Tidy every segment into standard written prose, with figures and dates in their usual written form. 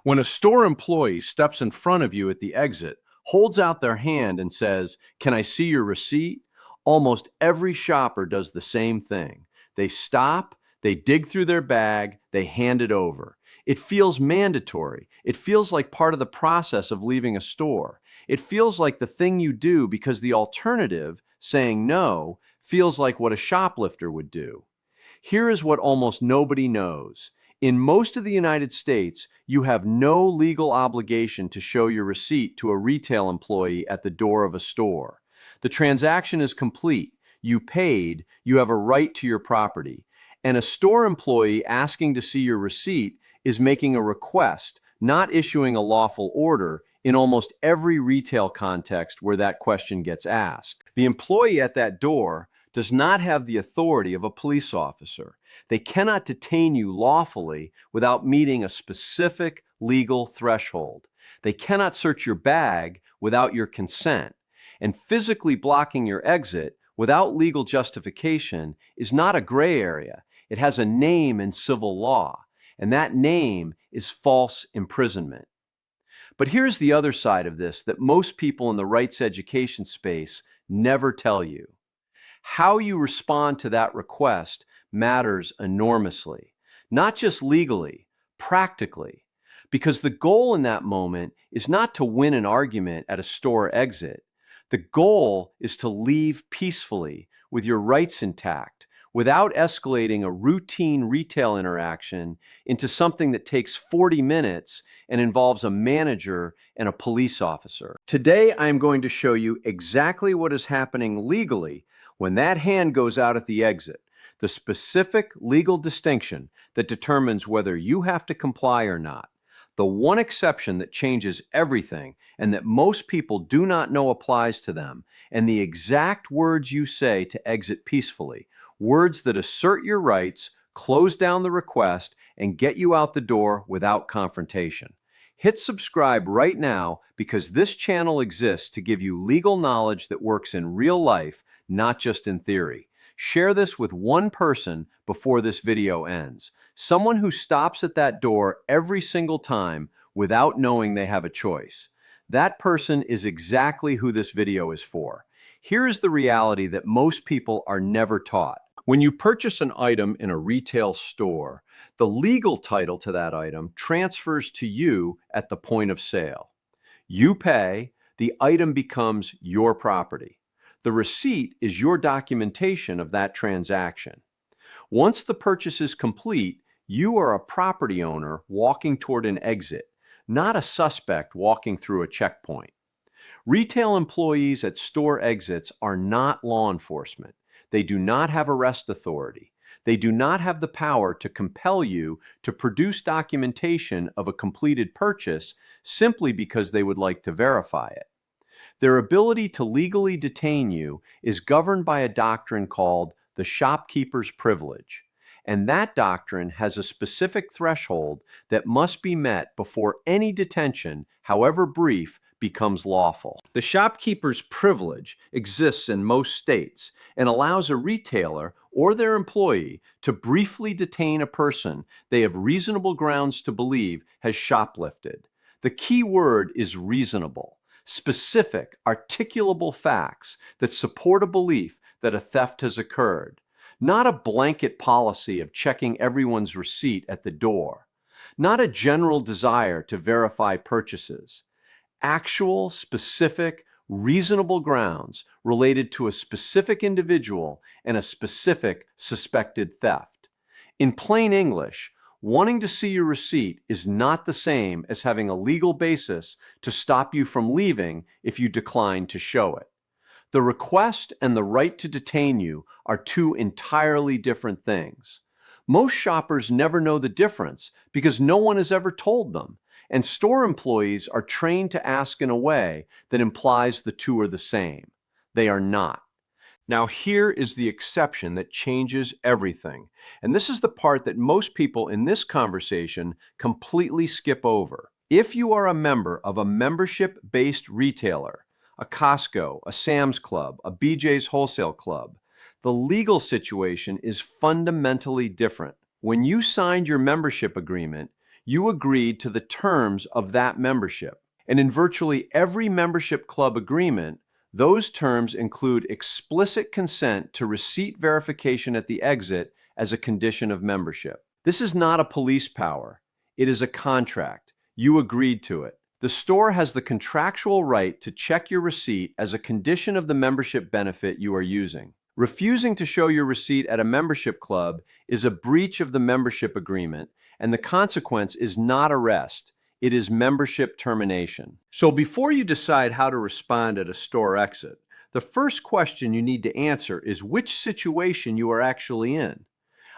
When a store employee steps in front of you at the exit, holds out their hand and says, "Can I see your receipt?" Almost every shopper does the same thing. They stop, they dig through their bag, they hand it over. It feels mandatory. It feels like part of the process of leaving a store. It feels like the thing you do because the alternative, saying no, feels like what a shoplifter would do. Here is what almost nobody knows. In most of the United States, you have no legal obligation to show your receipt to a retail employee at the door of a store. The transaction is complete. You paid, you have a right to your property. And a store employee asking to see your receipt is making a request, not issuing a lawful order in almost every retail context where that question gets asked. The employee at that door does not have the authority of a police officer. They cannot detain you lawfully without meeting a specific legal threshold. They cannot search your bag without your consent. And physically blocking your exit without legal justification is not a gray area. It has a name in civil law, and that name is false imprisonment. But here's the other side of this that most people in the rights education space never tell you. How you respond to that request matters enormously, not just legally, practically, because the goal in that moment is not to win an argument at a store exit. The goal is to leave peacefully with your rights intact, without escalating a routine retail interaction into something that takes 40 minutes and involves a manager and a police officer. Today, I am going to show you exactly what is happening legally when that hand goes out at the exit, the specific legal distinction that determines whether you have to comply or not. The one exception that changes everything and that most people do not know applies to them, and the exact words you say to exit peacefully, words that assert your rights, close down the request, and get you out the door without confrontation. Hit subscribe right now because this channel exists to give you legal knowledge that works in real life, not just in theory. Share this with one person before this video ends. Someone who stops at that door every single time without knowing they have a choice. That person is exactly who this video is for. Here is the reality that most people are never taught. When you purchase an item in a retail store, the legal title to that item transfers to you at the point of sale. You pay, the item becomes your property. The receipt is your documentation of that transaction. Once the purchase is complete, you are a property owner walking toward an exit, not a suspect walking through a checkpoint. Retail employees at store exits are not law enforcement. They do not have arrest authority. They do not have the power to compel you to produce documentation of a completed purchase simply because they would like to verify it. Their ability to legally detain you is governed by a doctrine called the shopkeeper's privilege, and that doctrine has a specific threshold that must be met before any detention, however brief, becomes lawful. The shopkeeper's privilege exists in most states and allows a retailer or their employee to briefly detain a person they have reasonable grounds to believe has shoplifted. The key word is reasonable. Specific, articulable facts that support a belief that a theft has occurred, not a blanket policy of checking everyone's receipt at the door, not a general desire to verify purchases. Actual, specific, reasonable grounds related to a specific individual and a specific suspected theft. In plain English, wanting to see your receipt is not the same as having a legal basis to stop you from leaving if you decline to show it. The request and the right to detain you are two entirely different things. Most shoppers never know the difference because no one has ever told them, and store employees are trained to ask in a way that implies the two are the same. They are not. Now, here is the exception that changes everything. And this is the part that most people in this conversation completely skip over. If you are a member of a membership-based retailer, a Costco, a Sam's Club, a BJ's Wholesale Club, the legal situation is fundamentally different. When you signed your membership agreement, You agreed to the terms of that membership. And in virtually every membership club agreement, those terms include explicit consent to receipt verification at the exit as a condition of membership. This is not a police power. It is a contract. You agreed to it. The store has the contractual right to check your receipt as a condition of the membership benefit you are using. Refusing to show your receipt at a membership club is a breach of the membership agreement, and the consequence is not arrest. It is membership termination. So before you decide how to respond at a store exit, the first question you need to answer is which situation you are actually in.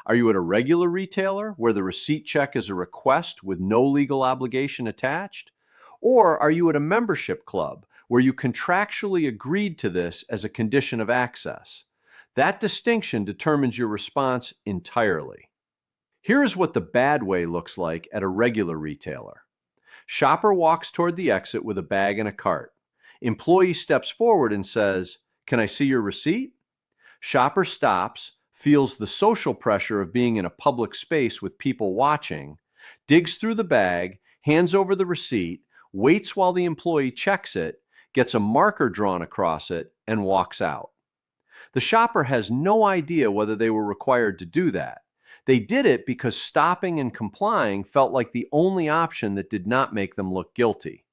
Are you at a regular retailer where the receipt check is a request with no legal obligation attached? Or are you at a membership club where you contractually agreed to this as a condition of access? That distinction determines your response entirely. Here is what the bad way looks like at a regular retailer. Shopper walks toward the exit with a bag and a cart. Employee steps forward and says, "Can I see your receipt?" Shopper stops, feels the social pressure of being in a public space with people watching, digs through the bag, hands over the receipt, waits while the employee checks it, gets a marker drawn across it, and walks out. The shopper has no idea whether they were required to do that. They did it because stopping and complying felt like the only option that did not make them look guilty.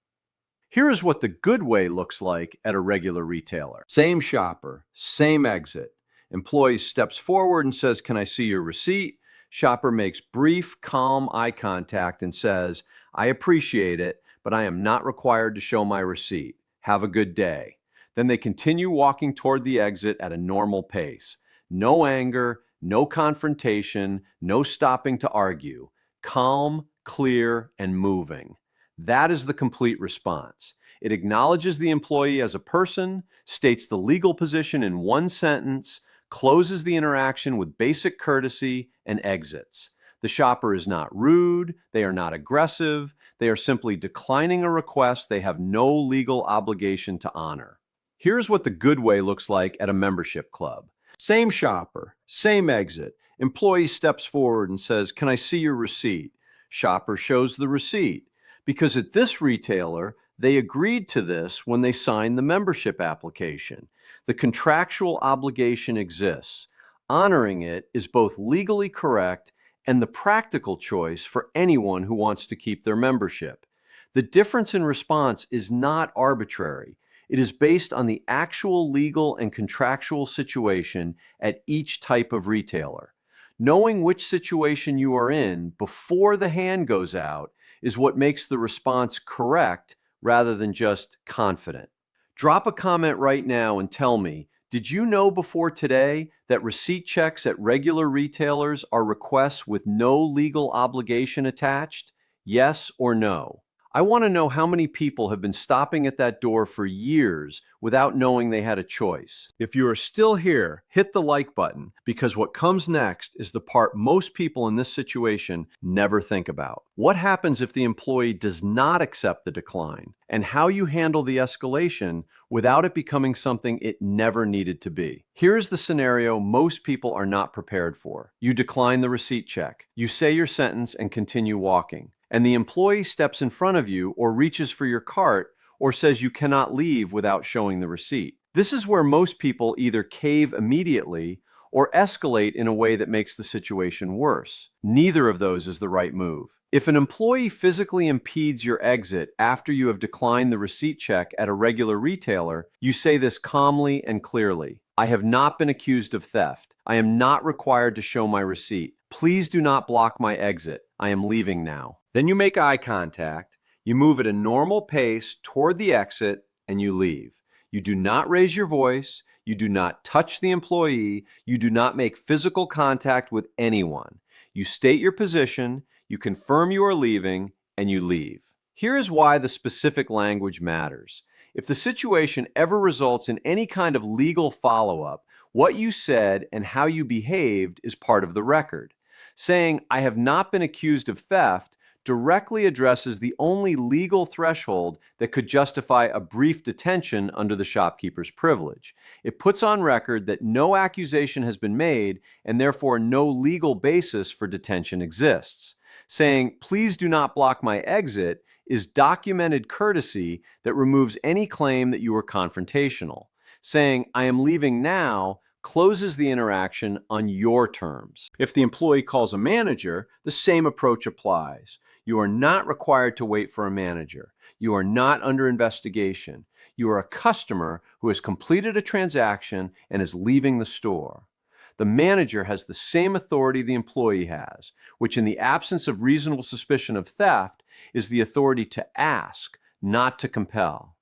Here is what the good way looks like at a regular retailer. Same shopper, same exit. Employee steps forward and says, "Can I see your receipt?" Shopper makes brief, calm eye contact and says, "I appreciate it, but I am not required to show my receipt. Have a good day." Then they continue walking toward the exit at a normal pace. No anger, no confrontation, no stopping to argue. Calm, clear, and moving. That is the complete response. It acknowledges the employee as a person, states the legal position in one sentence, closes the interaction with basic courtesy, and exits. The shopper is not rude, they are not aggressive, they are simply declining a request they have no legal obligation to honor. Here's what the good way looks like at a membership club. Same shopper, same exit. Employee steps forward and says, "Can I see your receipt?" Shopper shows the receipt. Because at this retailer, they agreed to this when they signed the membership application. The contractual obligation exists. Honoring it is both legally correct and the practical choice for anyone who wants to keep their membership. The difference in response is not arbitrary. It is based on the actual legal and contractual situation at each type of retailer. Knowing which situation you are in before the hand goes out is what makes the response correct rather than just confident. Drop a comment right now and tell me, did you know before today that receipt checks at regular retailers are requests with no legal obligation attached? Yes or no? I want to know how many people have been stopping at that door for years without knowing they had a choice. If you are still here, hit the like button, because what comes next is the part most people in this situation never think about. What happens if the employee does not accept the decline, and how you handle the escalation without it becoming something it never needed to be. Here's the scenario most people are not prepared for. You decline the receipt check. You say your sentence and continue walking. And the employee steps in front of you or reaches for your cart or says you cannot leave without showing the receipt. This is where most people either cave immediately or escalate in a way that makes the situation worse. Neither of those is the right move. If an employee physically impedes your exit after you have declined the receipt check at a regular retailer, you say this calmly and clearly. "I have not been accused of theft. I am not required to show my receipt. Please do not block my exit. I am leaving now." Then you make eye contact, you move at a normal pace toward the exit, and you leave. You do not raise your voice, you do not touch the employee, you do not make physical contact with anyone. You state your position, you confirm you are leaving, and you leave. Here is why the specific language matters. If the situation ever results in any kind of legal follow-up, what you said and how you behaved is part of the record. Saying, "I have not been accused of theft," directly addresses the only legal threshold that could justify a brief detention under the shopkeeper's privilege. It puts on record that no accusation has been made and therefore no legal basis for detention exists. Saying, "Please do not block my exit," is documented courtesy that removes any claim that you were confrontational. Saying, "I am leaving now," closes the interaction on your terms. If the employee calls a manager, the same approach applies. You are not required to wait for a manager. You are not under investigation. You are a customer who has completed a transaction and is leaving the store. The manager has the same authority the employee has, which in the absence of reasonable suspicion of theft is the authority to ask, not to compel.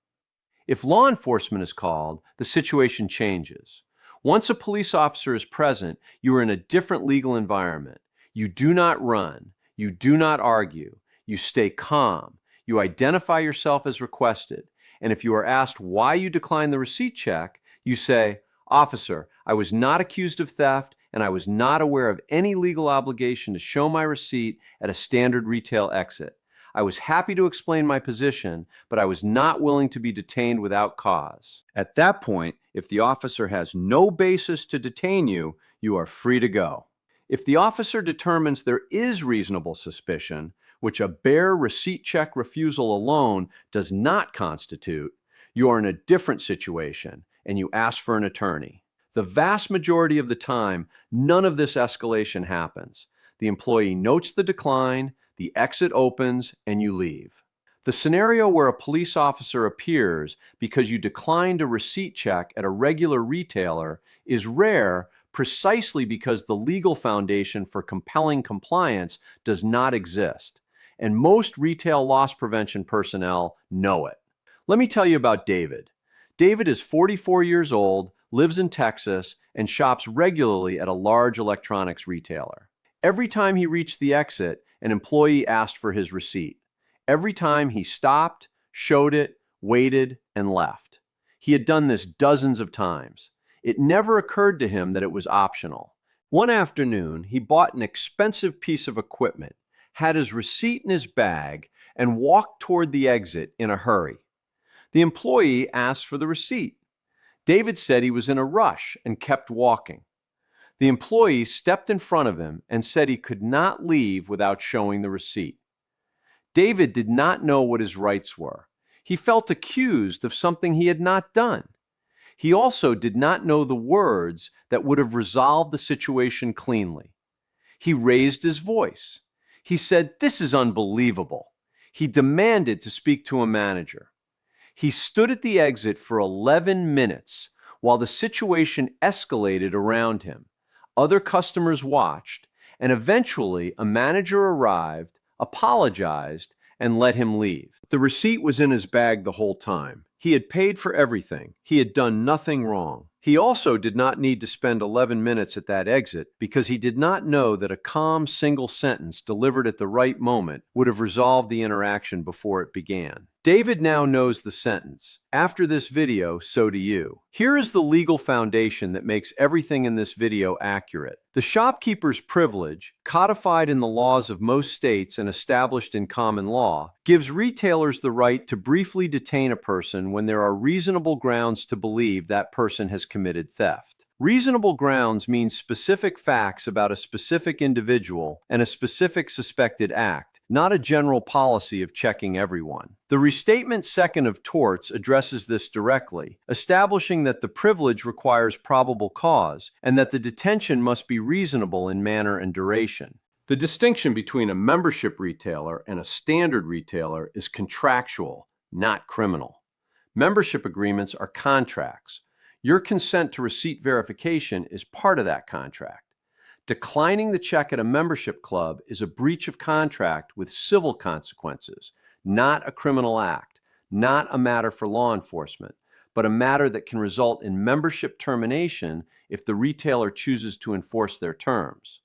If law enforcement is called, the situation changes. Once a police officer is present, you are in a different legal environment. You do not run. You do not argue. You stay calm. You identify yourself as requested. And if you are asked why you declined the receipt check, you say, "Officer, I was not accused of theft, and I was not aware of any legal obligation to show my receipt at a standard retail exit. I was happy to explain my position, but I was not willing to be detained without cause." At that point, if the officer has no basis to detain you, you are free to go. If the officer determines there is reasonable suspicion, which a bare receipt check refusal alone does not constitute, you are in a different situation and you ask for an attorney. The vast majority of the time, none of this escalation happens. The employee notes the decline, the exit opens, and you leave. The scenario where a police officer appears because you declined a receipt check at a regular retailer is rare precisely because the legal foundation for compelling compliance does not exist, and most retail loss prevention personnel know it. Let me tell you about David. David is 44 years old, lives in Texas, and shops regularly at a large electronics retailer. Every time he reached the exit, an employee asked for his receipt. Every time he stopped, showed it, waited, and left. He had done this dozens of times. It never occurred to him that it was optional. One afternoon, he bought an expensive piece of equipment, had his receipt in his bag, and walked toward the exit in a hurry. The employee asked for the receipt. David said he was in a rush and kept walking. The employee stepped in front of him and said he could not leave without showing the receipt. David did not know what his rights were. He felt accused of something he had not done. He also did not know the words that would have resolved the situation cleanly. He raised his voice. He said, "This is unbelievable." He demanded to speak to a manager. He stood at the exit for 11 minutes while the situation escalated around him. Other customers watched, and eventually a manager arrived, apologized, and let him leave. The receipt was in his bag the whole time. He had paid for everything. He had done nothing wrong. He also did not need to spend 11 minutes at that exit because he did not know that a calm single sentence delivered at the right moment would have resolved the interaction before it began. David now knows the sentence. After this video, so do you. Here is the legal foundation that makes everything in this video accurate. The shopkeeper's privilege, codified in the laws of most states and established in common law, gives retailers the right to briefly detain a person when there are reasonable grounds to believe that person has committed theft. Reasonable grounds means specific facts about a specific individual and a specific suspected act, not a general policy of checking everyone. The Restatement Second of Torts addresses this directly, establishing that the privilege requires probable cause and that the detention must be reasonable in manner and duration. The distinction between a membership retailer and a standard retailer is contractual, not criminal. Membership agreements are contracts. Your consent to receipt verification is part of that contract. Declining the check at a membership club is a breach of contract with civil consequences, not a criminal act, not a matter for law enforcement, but a matter that can result in membership termination if the retailer chooses to enforce their terms.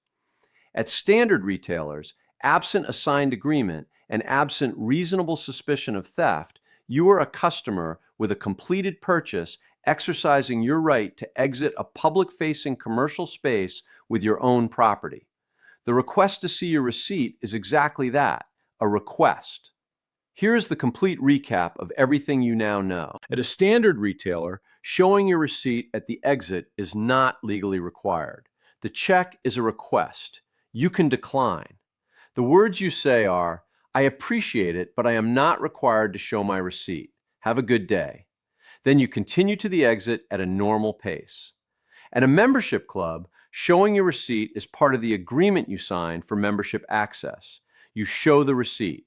At standard retailers, absent a signed agreement and absent reasonable suspicion of theft, you are a customer with a completed purchase exercising your right to exit a public-facing commercial space with your own property. The request to see your receipt is exactly that, a request. Here is the complete recap of everything you now know. At a standard retailer, showing your receipt at the exit is not legally required. The check is a request. You can decline. The words you say are, "I appreciate it, but I am not required to show my receipt. Have a good day." Then you continue to the exit at a normal pace. At a membership club, showing your receipt is part of the agreement you sign for membership access. You show the receipt.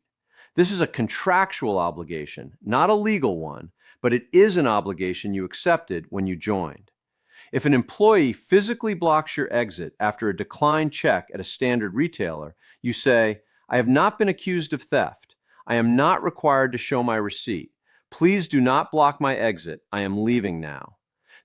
This is a contractual obligation, not a legal one, but it is an obligation you accepted when you joined. If an employee physically blocks your exit after a declined check at a standard retailer, you say, "I have not been accused of theft. I am not required to show my receipt. Please do not block my exit. I am leaving now."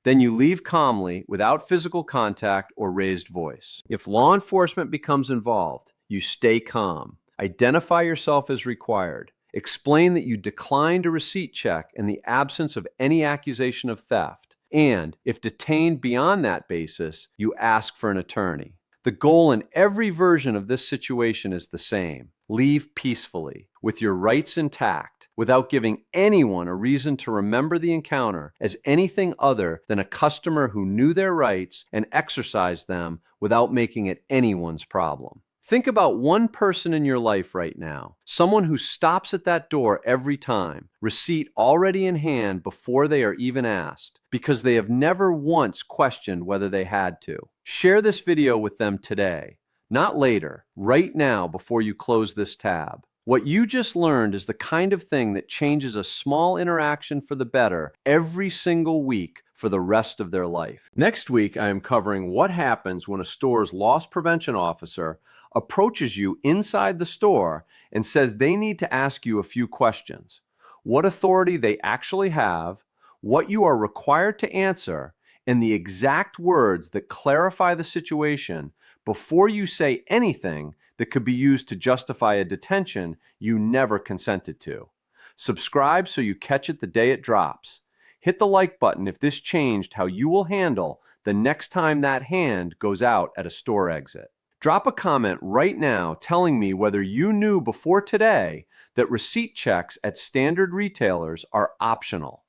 Then you leave calmly without physical contact or raised voice. If law enforcement becomes involved, you stay calm. Identify yourself as required. Explain that you declined a receipt check in the absence of any accusation of theft. And if detained beyond that basis, you ask for an attorney. The goal in every version of this situation is the same. Leave peacefully, with your rights intact, without giving anyone a reason to remember the encounter as anything other than a customer who knew their rights and exercised them without making it anyone's problem. Think about one person in your life right now, someone who stops at that door every time, receipt already in hand before they are even asked, because they have never once questioned whether they had to. Share this video with them today, not later, right now before you close this tab. What you just learned is the kind of thing that changes a small interaction for the better every single week for the rest of their life. Next week, I am covering what happens when a store's loss prevention officer approaches you inside the store and says they need to ask you a few questions. What authority they actually have, what you are required to answer, and the exact words that clarify the situation before you say anything that could be used to justify a detention you never consented to. Subscribe so you catch it the day it drops. Hit the like button if this changed how you will handle the next time that hand goes out at a store exit. Drop a comment right now telling me whether you knew before today that receipt checks at standard retailers are optional.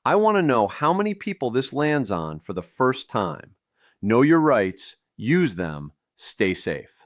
I want to know how many people this lands on for the first time. Know your rights, use them, stay safe.